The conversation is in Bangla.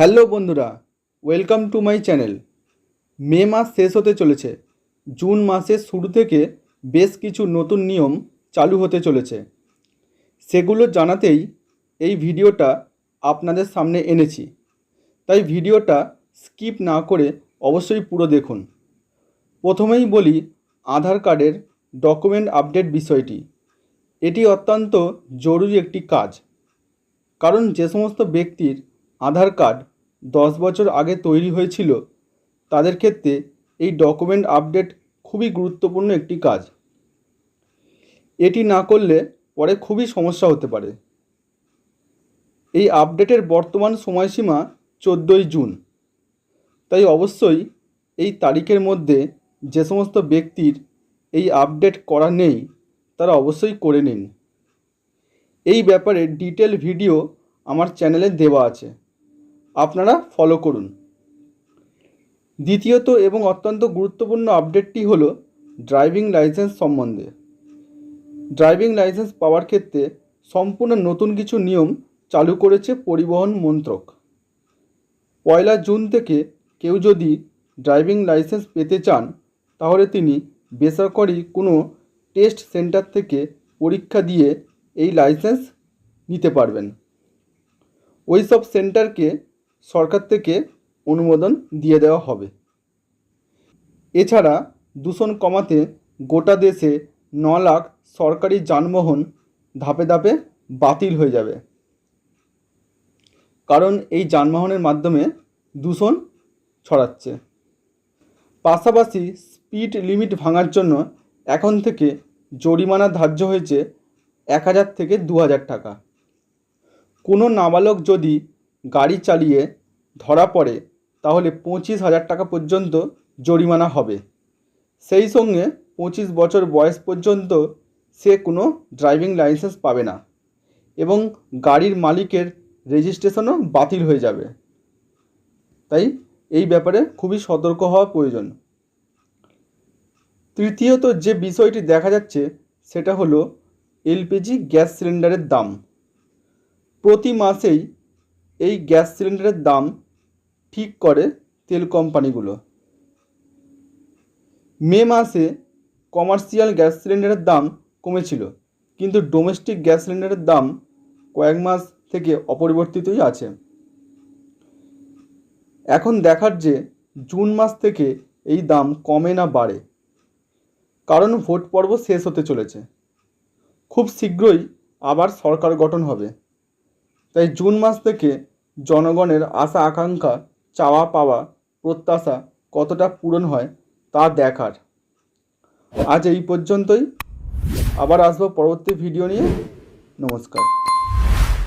হ্যালো বন্ধুরা, ওয়েলকাম টু মাই চ্যানেল। মে মাস শেষ হতে চলেছে। জুন মাসের শুরু থেকে বেশ কিছু নতুন নিয়ম চালু হতে চলেছে। সেগুলো জানাতেই এই ভিডিওটা আপনাদের সামনে এনেছি। তাই ভিডিওটা স্কিপ না করে অবশ্যই পুরো দেখুন। প্রথমেই বলি আধার কার্ডের ডকুমেন্ট আপডেট বিষয়টি। এটি অত্যন্ত জরুরি একটি কাজ, কারণ যে সমস্ত ব্যক্তির আধার কার্ড 10 বছর আগে তৈরি হয়েছিল তাদের ক্ষেত্রে এই ডকুমেন্ট আপডেট খুবই গুরুত্বপূর্ণ একটি কাজ। এটি না করলে পরে খুবই সমস্যা হতে পারে। এই আপডেটের বর্তমান সময়সীমা 14ই জুন। তাই অবশ্যই এই তারিখের মধ্যে যে সমস্ত ব্যক্তির এই আপডেট করা নেই তারা অবশ্যই করে নিন। এই ব্যাপারে ডিটেল ভিডিও আমার চ্যানেলে দেওয়া আছে, আপনারা ফলো করুন। দ্বিতীয়ত এবং অত্যন্ত গুরুত্বপূর্ণ আপডেটটি হলো ড্রাইভিং লাইসেন্স সম্বন্ধে। ড্রাইভিং লাইসেন্স পাওয়ার ক্ষেত্রে সম্পূর্ণ নতুন কিছু নিয়ম চালু করেছে পরিবহন মন্ত্রক। 1 জুন থেকে কেউ যদি ড্রাইভিং লাইসেন্স পেতে চান তাহলে তিনি বেসরকারি কোনো টেস্ট সেন্টার থেকে পরীক্ষা দিয়ে এই লাইসেন্স নিতে পারবেন। ওই সব সেন্টারকে সরকার থেকে অনুমোদন দিয়ে দেওয়া হবে। এছাড়া দূষণ কমাতে গোটা দেশে 9 লাখ সরকারি যানবাহন ধাপে ধাপে বাতিল হয়ে যাবে, কারণ এই যানবাহনের মাধ্যমে দূষণ ছড়াচ্ছে। পাশাপাশি স্পিড লিমিট ভাঙার জন্য এখন থেকে জরিমানা ধার্য হয়েছে 1000 থেকে 2000 টাকা। কোনো নাবালক যদি গাড়ি চালিয়ে ধরা পড়ে তাহলে 25,000 টাকা পর্যন্ত জরিমানা হবে। সেই সঙ্গে 25 বছর বয়স পর্যন্ত সে কোনো ড্রাইভিং লাইসেন্স পাবে না এবং গাড়ির মালিকের রেজিস্ট্রেশনও বাতিল হয়ে যাবে। তাই এই ব্যাপারে খুবই সতর্ক হওয়া প্রয়োজন। তৃতীয়ত যে বিষয়টি দেখা যাচ্ছে সেটা হলো এলপিজি গ্যাস সিলিন্ডারের দাম। প্রতি মাসেই এই গ্যাস সিলিন্ডারের দাম ঠিক করে তেল কোম্পানিগুলো। মে মাসে কমার্শিয়াল গ্যাস সিলিন্ডারের দাম কমেছিল, কিন্তু ডোমেস্টিক গ্যাস সিলিন্ডারের দাম কয়েক মাস থেকে অপরিবর্তিতই আছে। এখন দেখার যে জুন মাস থেকে এই দাম কমে না বাড়ে, কারণ ভোট পর্ব শেষ হতে চলেছে। খুব শীঘ্রই আবার সরকার গঠন হবে। তাই জুন মাস থেকে জনগণের আশা আকাঙ্ক্ষা, চাওয়া পাওয়া, প্রত্যাশা কতটা পূরণ হয় তা দেখার। আজ এই পর্যন্তই। আবার আসবো পরবর্তী ভিডিও নিয়ে। নমস্কার।